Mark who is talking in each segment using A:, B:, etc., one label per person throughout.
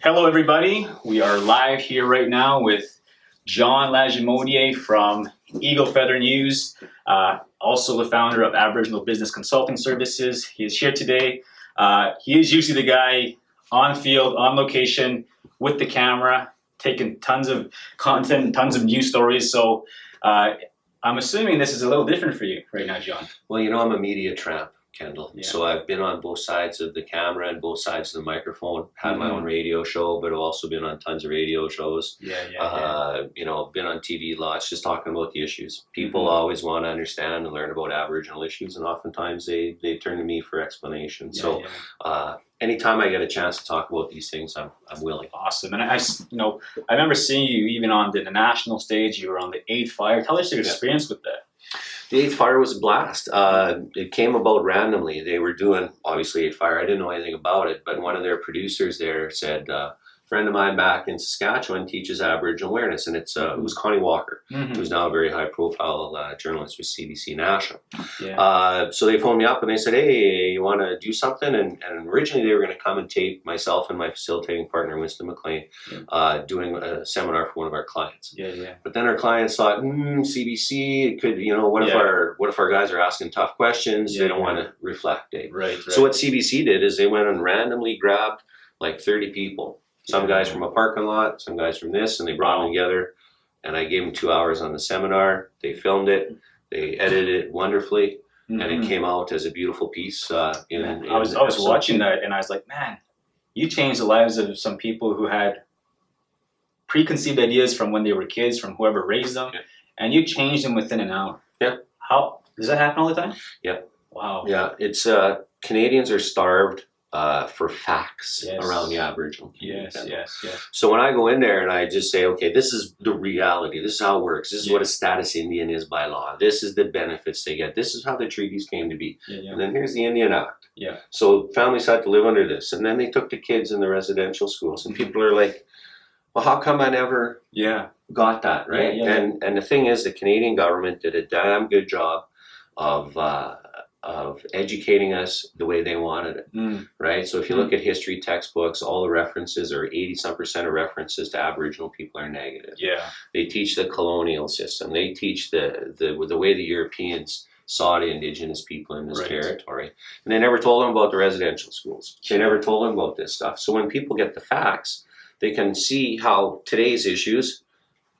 A: Hello, everybody. We are live here right now with John Lagimodiere from Eagle Feather News, also the founder of Aboriginal Business Consulting Services. He is here today. He is usually the guy on field, on location, with the camera, taking tons of content and tons of news stories. So I'm assuming this is a little different for you right now, John.
B: Well, you know, I'm a media tramp, Kendal.
A: Yeah.
B: So I've been on both sides of the camera and both sides of the microphone. Had my own radio show, but I've also been on tons of radio shows. You know, been on TV lots, just talking about the issues. People always want to understand and learn about Aboriginal issues, and oftentimes they turn to me for explanation. Anytime I get a chance to talk about these things, I'm willing.
A: Awesome. And I remember seeing you even on the national stage. You were on the 8th Fire. Tell us your experience with that.
B: The 8th Fire was a blast. It came about randomly. They were doing, obviously, 8th Fire. I didn't know anything about it, but one of their producers there said, a friend of mine back in Saskatchewan teaches Aboriginal awareness, and it was Connie Walker, who's now a very high-profile journalist with CBC National.
A: Yeah.
B: So they phoned me up and they said, hey, you want to do something? And originally they were going to come and tape myself and my facilitating partner, Winston McLean, doing a seminar for one of our clients. But then our clients thought, CBC, it could, you know, what if our guys are asking tough questions? They don't want to reflect.
A: Right.
B: So what CBC did is they went and randomly grabbed like 30 people. Some guys from a parking lot, some guys from this, and they brought them together. And I gave them 2 hours on the seminar. They filmed it, they edited it wonderfully, and it came out as a beautiful piece. I was
A: watching that, and I was like, man, you changed the lives of some people who had preconceived ideas from when they were kids, from whoever raised them, and you changed them within an hour.
B: Yeah.
A: How does that happen all the time?
B: Yeah.
A: Wow.
B: Yeah, it's Canadians are starved for facts around the Aboriginal community.
A: Yes.
B: So when I go in there and I just say, okay, this is the reality. This is how it works. This is what a status Indian is by law. This is the benefits they get. This is how the treaties came to be. And then here's the Indian Act. So families had to live under this. And then they took the kids in the residential schools. And people are like, well, how come I never got that, right? And the thing is, the Canadian government did a damn good job of educating us the way they wanted it, right? So if you look at history textbooks, all the references, or 80% of references to Aboriginal people are negative. They teach the colonial system. They teach the way the Europeans saw the Indigenous people in this territory. And they never told them about the residential schools. They never told them about this stuff. So when people get the facts, they can see how today's issues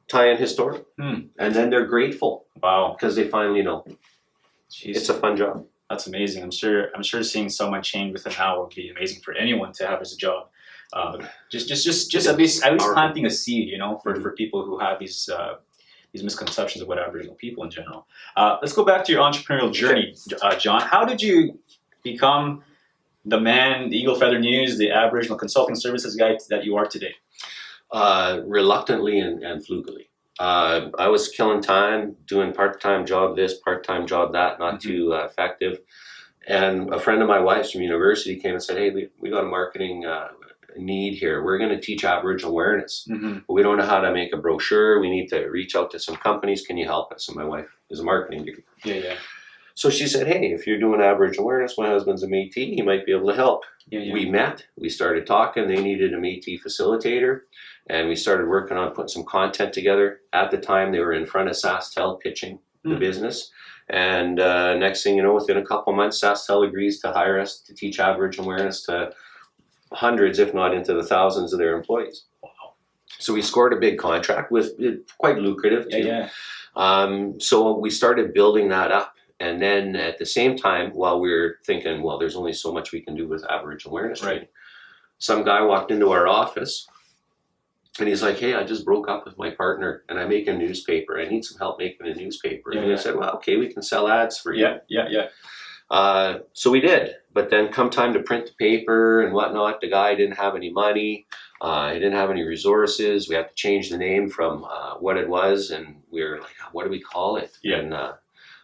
B: tie in historically. And then they're grateful. Wow. Because they finally know. Jeez. It's a fun job.
A: That's amazing. I'm sure seeing someone change within an hour would be amazing for anyone to have as a job. Just at least planting a seed, you know, for people who have these misconceptions about Aboriginal people in general. Let's go back to your entrepreneurial journey, John. How did you become the man, the Eagle Feather News, the Aboriginal Consulting Services guy that you are today?
B: Reluctantly and flukily. I was killing time, doing part-time job this, part-time job that, not too effective. And a friend of my wife's from university came and said, hey, we got a marketing need here. We're going to teach Aboriginal awareness. But we don't know how to make a brochure. We need to reach out to some companies. Can you help us? And my wife is a marketing degree. So she said, hey, if you're doing Aboriginal awareness, my husband's a Métis, he might be able to help. We met, we started talking. They needed a Métis facilitator. And we started working on putting some content together. At the time, they were in front of SaskTel pitching the business. And next thing you know, within a couple months, SaskTel agrees to hire us to teach Aboriginal awareness to hundreds, if not into the thousands of their employees. Wow. So we scored a big contract with quite lucrative too. So we started building that up. And then at the same time, while we were thinking, well, there's only so much we can do with Aboriginal awareness, some guy walked into our office and he's like, hey, I just broke up with my partner and I make a newspaper. I need some help making a newspaper. And I said, well, okay, we can sell ads for you. So we did. But then come time to print the paper and whatnot, the guy didn't have any money. He didn't have any resources. We had to change the name from what it was. And we were like, what do we call it? And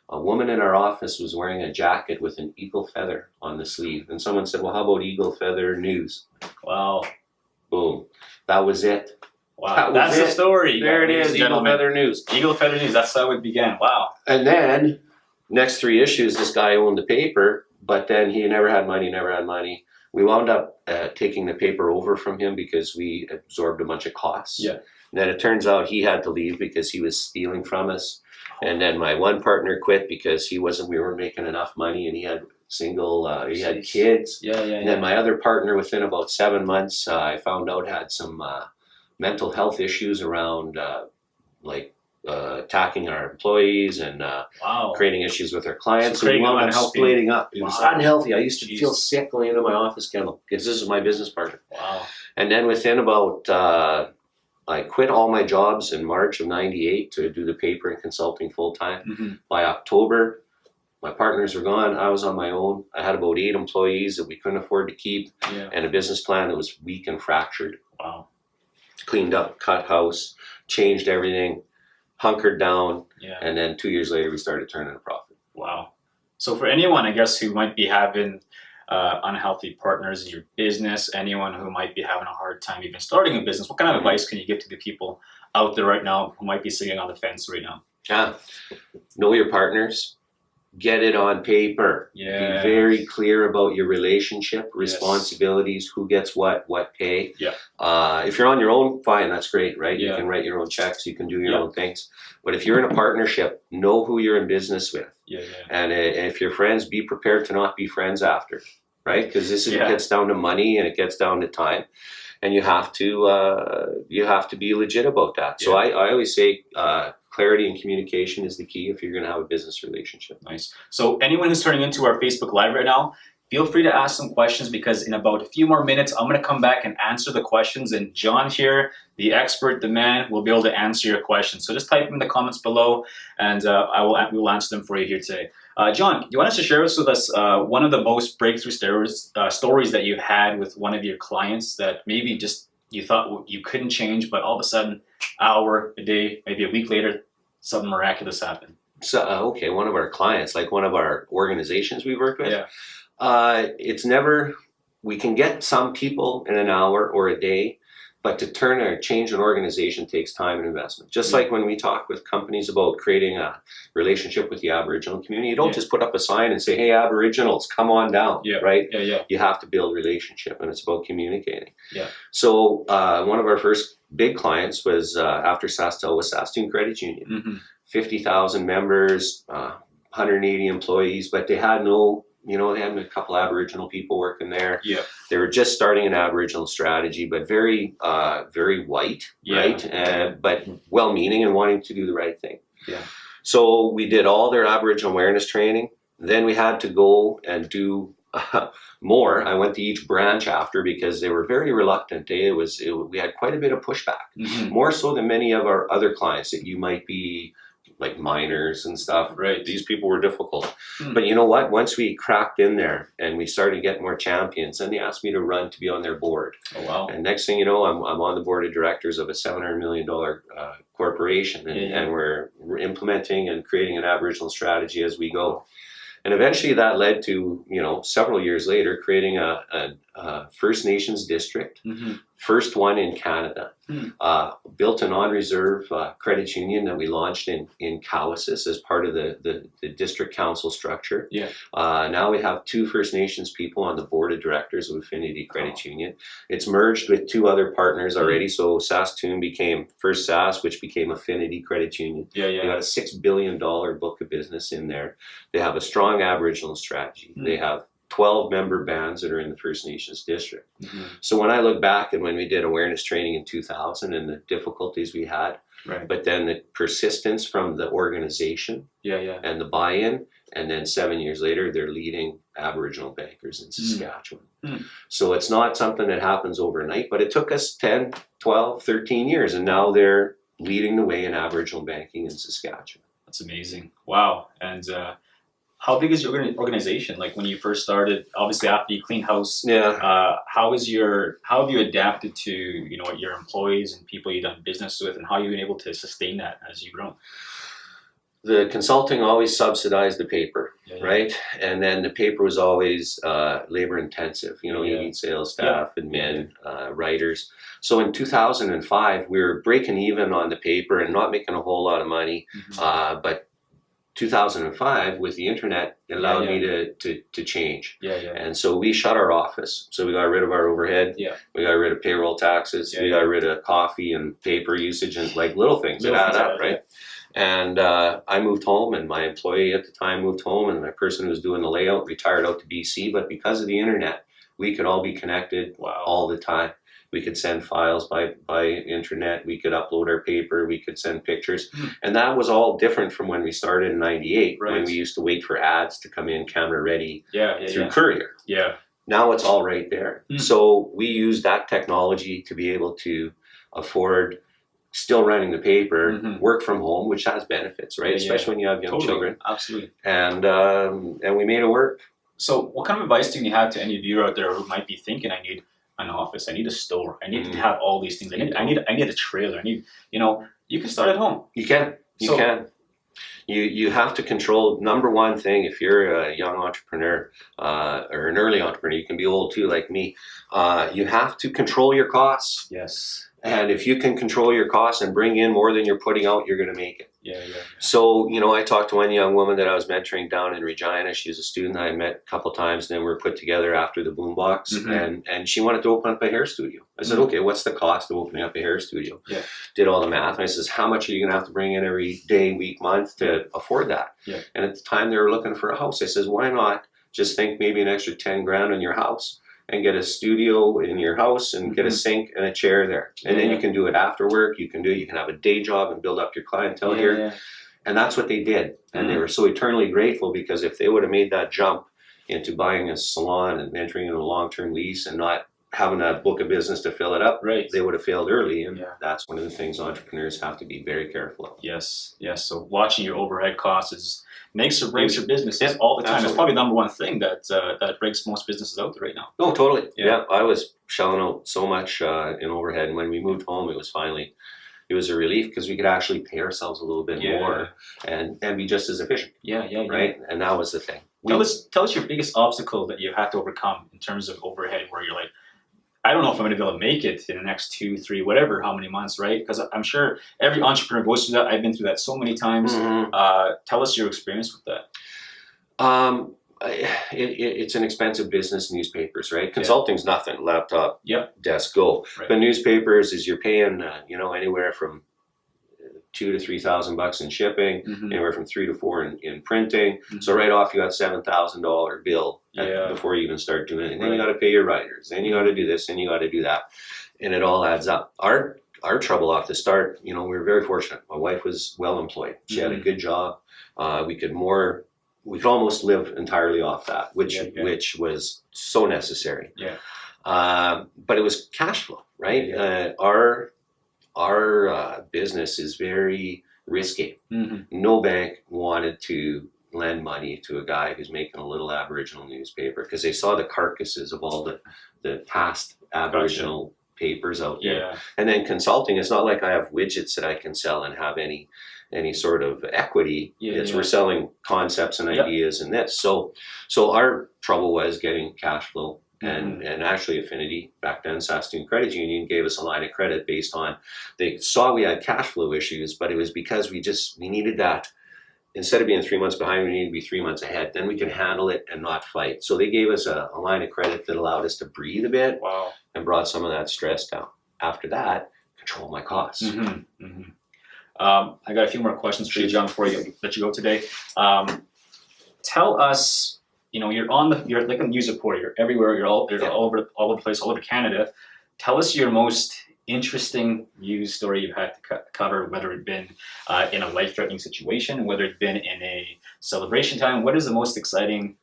B: a woman in our office was wearing a jacket with an eagle feather on the sleeve. And someone said, well, how about Eagle Feather News?
A: Wow.
B: Boom. That was it.
A: Wow. That's the story.
B: There it is, Eagle Feather News.
A: Eagle Feather News, that's how it began. Wow.
B: And then, next 3 issues, this guy owned the paper, but then he never had money. We wound up taking the paper over from him because we absorbed a bunch of costs.
A: Yeah.
B: And then it turns out he had to leave because he was stealing from us. And then my one partner quit because we weren't making enough money, and he had he had kids. And then my other partner, within about 7 months, I found out had some mental health issues around attacking our employees and creating issues with our clients. So we wound up splitting up. It was unhealthy. I used to feel sick going into my office, Kendal, because this is my business partner.
A: Wow.
B: And then within about, I quit all my jobs in March of '98 to do the paper and consulting full time.
A: Mm-hmm.
B: By October, my partners were gone. I was on my own. I had about 8 employees that we couldn't afford to keep, and a business plan that was weak and fractured.
A: Wow.
B: Cleaned up, cut house, changed everything, hunkered down,
A: Yeah.
B: and then 2 years later we started turning a profit.
A: Wow. So for anyone, I guess, who might be having unhealthy partners in your business, anyone who might be having a hard time even starting a business, what kind of advice can you give to the people out there right now who might be sitting on the fence right now?
B: Know your partners. Get it on paper. Be very clear about your relationship, responsibilities, who gets what pay. If you're on your own, fine, that's great, right? You can write your own checks, you can do your own things. But if you're in a partnership, know who you're in business with. And if you're friends, be prepared to not be friends after, right? Because it gets down to money, and it gets down to time. And you have to be legit about that. So I always say clarity and communication is the key if you're going to have a business relationship.
A: Nice. So anyone who's turning into our Facebook Live right now, feel free to ask some questions, because in about a few more minutes, I'm going to come back and answer the questions. And John here, the expert, the man, will be able to answer your questions. So just type them in the comments below, and we will answer them for you here today. John, you want us to share with us one of the most breakthrough stories that you had with one of your clients that maybe just you thought you couldn't change, but all of a sudden, hour, a day, maybe a week later, something miraculous happened?
B: So, one of our clients, like one of our organizations we work with, it's never, we can get some people in an hour or a day, but to turn or change an organization takes time and investment. Just like when we talk with companies about creating a relationship with the Aboriginal community, you don't just put up a sign and say, hey, Aboriginals, come on down, right? You have to build relationship, and it's about communicating. So one of our first big clients was after SaskTel was Saskatoon Credit Union. 50,000 members, 180 employees, but they had no, they had a couple Aboriginal people working there. They were just starting an Aboriginal strategy, but very white, right? But well-meaning and wanting to do the right thing. So we did all their Aboriginal awareness training. Then we had to go and do more. I went to each branch after because they were very reluctant. We had quite a bit of pushback, more so than many of our other clients that you might be like miners and stuff.
A: Right.
B: These people were difficult. But you know what? Once we cracked in there and we started getting more champions, then they asked me to run to be on their board.
A: Oh, wow.
B: And next thing you know, I'm on the board of directors of a $700 million corporation. And we're implementing and creating an Aboriginal strategy as we go. And eventually that led to, several years later, creating a First Nations district, first one in Canada. Built a non-reserve credit union that we launched in Cowessess as part of the district council structure. Now we have 2 First Nations people on the board of directors of Affinity Credit Union. It's merged with 2 other partners already. So Saskatoon became First Sask, which became Affinity Credit Union. They got a $6 billion book of business in there. They have a strong Aboriginal strategy. They have 12 member bands that are in the First Nations district. So when I look back and when we did awareness training in 2000 and the difficulties we had, but then the persistence from the organization and the buy-in, and then 7 years later, they're leading Aboriginal bankers in Saskatchewan. So it's not something that happens overnight, but it took us 10, 12, 13 years, and now they're leading the way in Aboriginal banking in Saskatchewan.
A: That's amazing. Wow. And how big is your organization? Like when you first started, obviously after you cleaned house, how have you adapted to, your employees and people you've done business with, and how have you been able to sustain that as you've grown?
B: The consulting always subsidized the paper, right? And then the paper was always labor intensive. You need sales staff, admin, writers. So in 2005, we were breaking even on the paper and not making a whole lot of money, but 2005 with the internet, it allowed me to change. And so we shut our office. So we got rid of our overhead. We got rid of payroll taxes. We got rid of coffee and paper usage and like little things that add up, right? And I moved home, and my employee at the time moved home, and the person who was doing the layout retired out to BC. But because of the internet, we could all be connected all the time. We could send files by internet. We could upload our paper. We could send pictures. And that was all different from when we started in 98, when we used to wait for ads to come in camera ready through courier. Now it's all right there. So we use that technology to be able to afford still running the paper, work from home, which has benefits, right? Especially when you have young children.
A: Absolutely.
B: And we made it work.
A: So what kind of advice do you have to any viewer out there who might be thinking, I need an office, I need a store, I need to have all these things, I need a trailer, I need, you can start at home.
B: You can. You have to control, number one thing, if you're a young entrepreneur or an early entrepreneur, you can be old too like me, you have to control your costs.
A: Yes.
B: And if you can control your costs and bring in more than you're putting out, you're going to make it. So, I talked to one young woman that I was mentoring down in Regina. She was a student that I met a couple times, and then we were put together after the boombox, and she wanted to open up a hair studio. I said, okay, what's the cost of opening up a hair studio? Did all the math. And I says, how much are you going to have to bring in every day, week, month to afford that? And at the time they were looking for a house. I says, why not just think maybe an extra 10 grand on your house and get a studio in your house and get a sink and a chair there. And then you can do it after work. You can have a day job and build up your clientele here. And that's what they did. And they were so eternally grateful, because if they would have made that jump into buying a salon and entering into a long-term lease and not having a book of business to fill it up, they would have failed early. And that's one of the things entrepreneurs have to be very careful of.
A: Yes. So watching your overhead costs makes or breaks your businesses all the time. Absolutely. It's probably the number one thing that breaks most businesses out there right now.
B: Oh, totally. Yeah, I was shelling out so much in overhead, and when we moved home, it was a relief, because we could actually pay ourselves a little bit more and be just as efficient. Right? And that was the thing.
A: Tell us your biggest obstacle that you had to overcome in terms of overhead, where you're like, I don't know if I'm going to be able to make it in the next 2, 3, whatever, how many months, right? Because I'm sure every entrepreneur goes through that. I've been through that so many times. Tell us your experience with that.
B: It's an expensive business, newspapers, right? Consulting's nothing, laptop, desk, go. But newspapers is you're paying, anywhere from $2,000 to $3,000 in shipping, anywhere from 3 to 4 in printing. So right off, you got $7,000 bill before you even start doing it. And then you got to pay your writers. Then you got to do this. Then you got to do that, and it all adds up. Our trouble off the start, we were very fortunate. My wife was well employed. She had a good job. We could almost live entirely off that, which was so necessary. But it was cash flow, right? Our business is very risky. No bank wanted to lend money to a guy who's making a little Aboriginal newspaper, because they saw the carcasses of all the past Aboriginal papers out there. And then consulting, it's not like I have widgets that I can sell and have any sort of equity. We're selling concepts and ideas and this. So our trouble was getting cash flow. And actually Affinity, back then Saskatoon Credit Union, gave us a line of credit based on, they saw we had cash flow issues, but it was because we needed that. Instead of being 3 months behind, we needed to be 3 months ahead. Then we could handle it and not fight. So they gave us a line of credit that allowed us to breathe a bit and brought some of that stress down. After that, control my costs.
A: I got a few more questions for you, John, before I let you go today. Tell us, you're like a news reporter. You're everywhere. You're all over the place, all over Canada. Tell us your most interesting news story you've had to cover, whether it been in a life-threatening situation, whether it been in a celebration time. What is the most exciting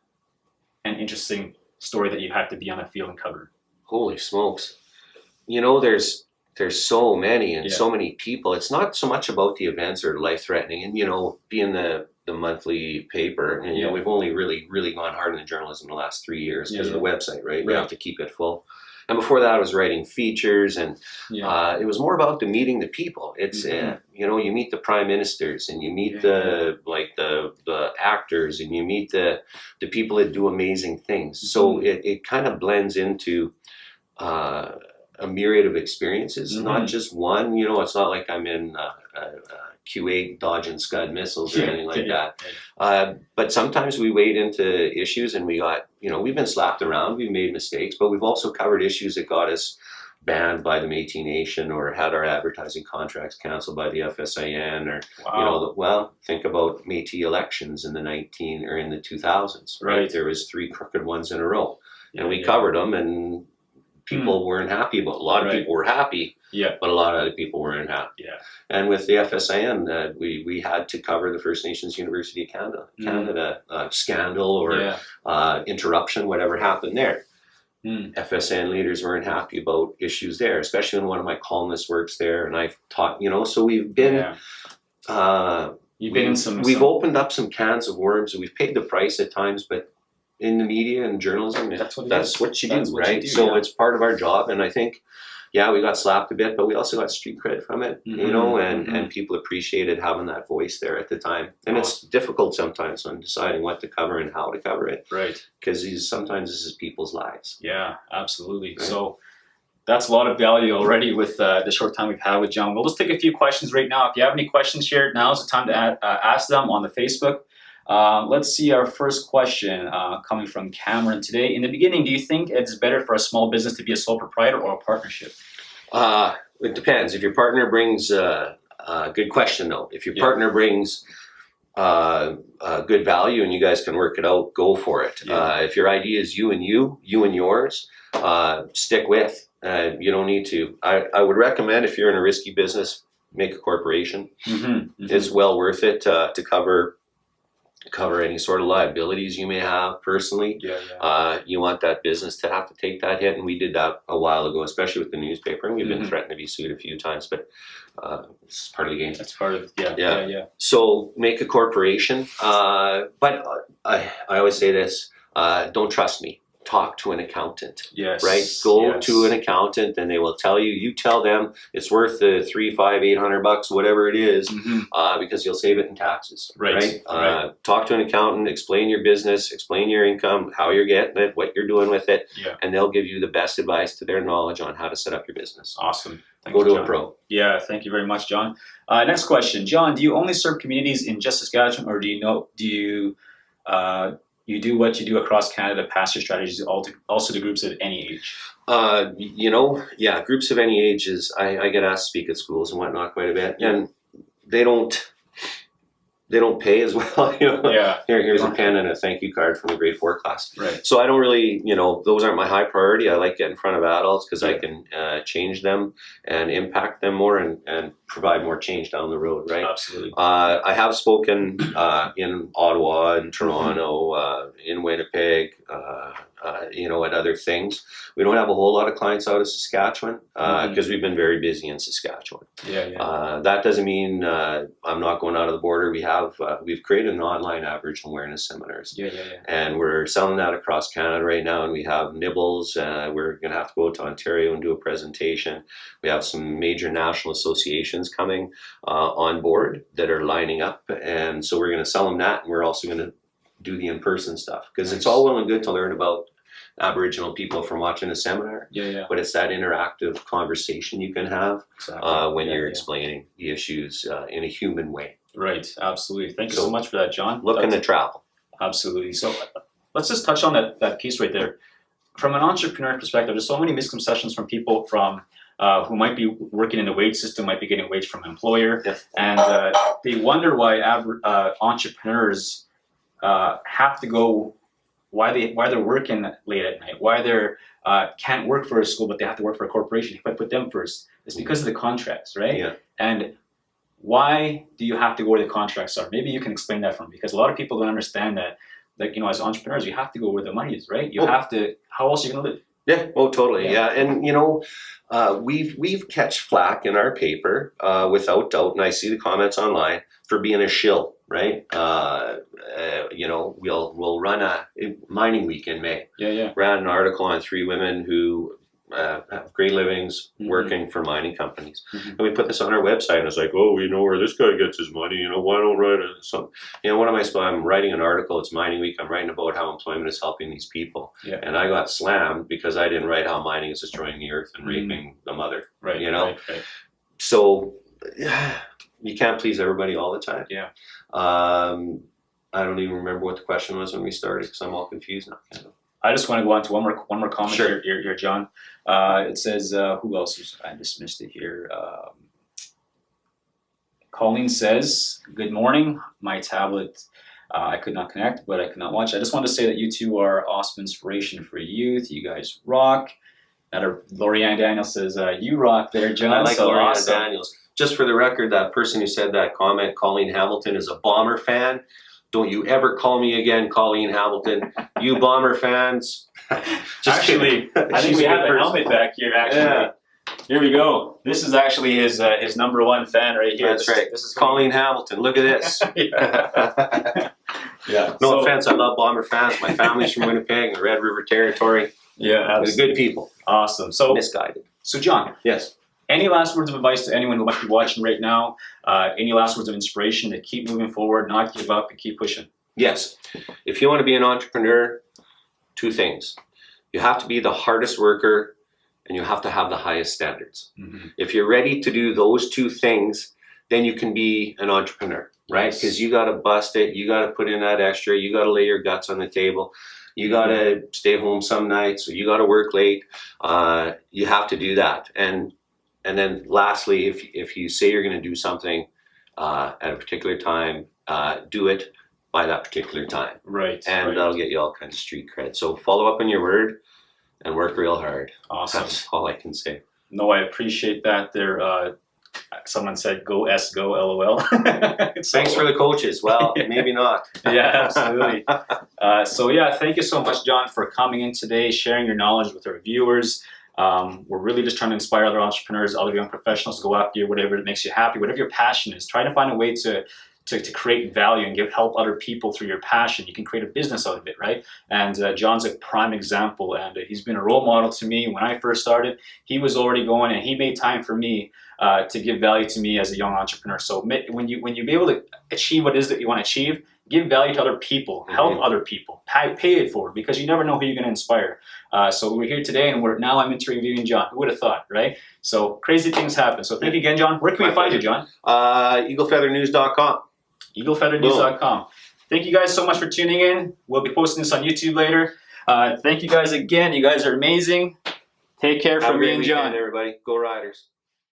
A: and interesting story that you had to be on the field and cover?
B: Holy smokes! There's so many and so many people. It's not so much about the events or life-threatening, and being the monthly paper, and we've only really gone hard in the journalism in the last 3 years because of the website, right? We have to keep it full. And before that, I was writing features, and it was more about meeting the people. It's you meet the prime ministers, and you meet the actors, and you meet the people that do amazing things. So it kind of blends into a myriad of experiences,
A: Mhm.
B: not just one. You know, it's not like I'm in Q8 dodging Scud missiles or anything like that. But sometimes we wade into issues and we got, you know, we've been slapped around, we've made mistakes, but we've also covered issues that got us banned by the Métis Nation or had our advertising contracts canceled by the FSIN or,
A: Wow.
B: you know, well, think about Métis elections in the 2000s,
A: Right.
B: There was 3 crooked ones in a row and we
A: Yeah.
B: covered them and people weren't happy about. A lot of people were happy, but a lot of other people weren't happy.
A: Yeah.
B: And with the FSIN, we had to cover the First Nations University of Canada scandal or interruption, whatever happened there. FSN leaders weren't happy about issues there, especially when one of my columnists works there, and I've taught, you know, so we've been.
A: You've been in some.
B: We've opened up some cans of worms, and we've paid the price at times, but in the media and journalism, that's what you do, right? So it's part of our job, and I think, we got slapped a bit, but we also got street cred from it, you know, and people appreciated having that voice there at the time. And it's difficult sometimes on deciding what to cover and how to cover it,
A: right?
B: Because sometimes this is people's lives.
A: Yeah, absolutely. Right. So that's a lot of value already with the short time we've had with John. We'll just take a few questions right now. If you have any questions here, now's the time to ask them on the Facebook. Let's see our first question coming from Cameron today. In the beginning, do you think it's better for a small business to be a sole proprietor or a partnership?
B: It depends. If your partner brings good question though. If your partner brings good value and you guys can work it out, go for it. If your idea is you and yours, stick with. You don't need to. I would recommend, if you're in a risky business, make a corporation. It's well worth it to cover any sort of liabilities you may have personally. You want that business to have to take that hit, and we did that a while ago, especially with the newspaper, and we've been threatened to be sued a few times, but it's part of the game.
A: That's part of
B: So make a corporation, but I always say this, don't trust me. Talk to an accountant. Right? Go to an accountant and they will tell you. You tell them it's worth the $300, $500, $800, whatever it is, because you'll save it in taxes. Right? Talk to an accountant. Explain your business. Explain your income. How you're getting it. What you're doing with it. And they'll give you the best advice to their knowledge on how to set up your business.
A: Awesome.
B: Go to a pro.
A: Yeah. Thank you very much, John. Next question, John. Do you only serve communities in just Saskatchewan, or do you do what you do across Canada, pass your strategies also to groups of any age?
B: Groups of any ages. I get asked to speak at schools and whatnot quite a bit, and they don't pay as well. Here's a pen and a thank you card from the grade 4 class.
A: Right.
B: So I don't really, those aren't my high priority. I like getting in front of adults because I can change them and impact them more and provide more change down the road, right?
A: Absolutely.
B: I have spoken in Ottawa, in Toronto, in Winnipeg, at other things. We don't have a whole lot of clients out of Saskatchewan because we've been very busy in Saskatchewan. That doesn't mean I'm not going out of the border. We've created an online Aboriginal awareness seminars. And we're selling that across Canada right now, and we have nibbles. We're going to have to go to Ontario and do a presentation. We have some major national associations coming on board that are lining up, and so we're going to sell them that, and we're also going to do the in-person stuff, because it's all well and good to learn about Aboriginal people from watching a seminar, but it's that interactive conversation you can have when you're explaining the issues in a human way.
A: Right, absolutely. Thank you so much for that, John.
B: Looking to travel.
A: Absolutely. So let's just touch on that piece right there. From an entrepreneur perspective, there's so many misconceptions from people who might be working in the wage system, might be getting wage from an employer, and they wonder why entrepreneurs have to go, why they're working late at night, why they can't work for a school, but they have to work for a corporation. But put them first. It's because of the contracts, right? And why do you have to go where the contracts are? Maybe you can explain that for me, because a lot of people don't understand that. Like, as entrepreneurs, you have to go where the money is, right? You have to. How else are you going to live?
B: Yeah. Oh, totally. Yeah. And we've catch flack in our paper, without doubt, and I see the comments online for being a shill, right? We'll run a mining week in May. Ran an article on 3 women who have great livings
A: Mhm.
B: working for mining companies.
A: Mhm.
B: And we put this on our website, and it's like, oh, we know where this guy gets his money. You know, why don't write some? You know, what am I supposed? I'm writing an article. It's Mining Week. I'm writing about how employment is helping these people,
A: Yeah.
B: and I got slammed because I didn't write how mining is destroying the earth and raping the mother.
A: Right.
B: You know,
A: Right.
B: so you can't please everybody all the time.
A: Yeah.
B: I don't even remember what the question was when we started because I'm all confused now.
A: I just want to go on to one more comment
B: Sure.
A: here, John. It says, who else was, I dismissed it here. Colleen says, good morning. My tablet, I could not connect, but I could not watch. I just want to say that you two are awesome inspiration for youth. You guys rock. Lorianne Daniels says, you rock there, John.
B: I like
A: so
B: Lorianne
A: awesome.
B: Daniels. Just for the record, that person who said that comment, Colleen Hamilton, is a Bomber fan. Don't you ever call me again, Colleen Hamilton. You Bomber fans. Just
A: Actually,
B: kidding.
A: I think
B: She's
A: we
B: a
A: have
B: good
A: a
B: person.
A: helmet back here, actually.
B: Yeah.
A: Here we go. This is actually his number one fan right here.
B: That's right.
A: This is
B: Colleen Hamilton. Look at this.
A: Yeah. Yeah.
B: No
A: So-
B: offense, I love Bomber fans. My family's from Winnipeg, the Red River Territory.
A: Yeah,
B: They're
A: absolutely.
B: good people.
A: Awesome. So,
B: Misguided.
A: John,
B: Yes.
A: any last words of advice to anyone who might be watching right now? Any last words of inspiration to keep moving forward, not give up, and keep pushing?
B: Yes. If you want to be an entrepreneur, two things. You have to be the hardest worker and you have to have the highest standards.
A: Mm-hmm.
B: If you're ready to do those two things, then you can be an entrepreneur, right?
A: Yes.
B: Because you got to bust it. You got to put in that extra. You got to lay your guts on the table. You got to stay home some nights. Or you got to work late. You have to do that. And then lastly, if you say you're going to do something at a particular time, do it by that particular time.
A: Right.
B: And
A: right.
B: that'll get you all kinds of street cred. So follow up on your word and work real hard.
A: Awesome.
B: That's all I can say.
A: No, I appreciate that. There, someone said, "Go S, go LOL."
B: Thanks for the coaches. Well, maybe not.
A: Yeah, absolutely. Thank you so much, John, for coming in today, sharing your knowledge with our viewers. We're really just trying to inspire other entrepreneurs, other young professionals to go after whatever makes you happy, whatever your passion is. Try to find a way to create value and help other people through your passion. You can create a business out of it, right? And John's a prime example, and he's been a role model to me. When I first started, he was already going, and he made time for me to give value to me as a young entrepreneur. So when you be able to achieve what it is that you want to achieve, give value to other people, help other people, pay it forward, because you never know who you're going to inspire. So we're here today, and now I'm interviewing John. Who would have thought, right? So crazy things happen. So thank you again, John. Where can we find you, John?
B: EagleFeatherNews.com.
A: EagleFeatherNews.com. Thank you guys so much for tuning in. We'll be posting this on YouTube later. Thank you guys again. You guys are amazing. Take care
B: Have a
A: from me
B: great
A: and
B: weekend,
A: John.
B: everybody. Go Riders.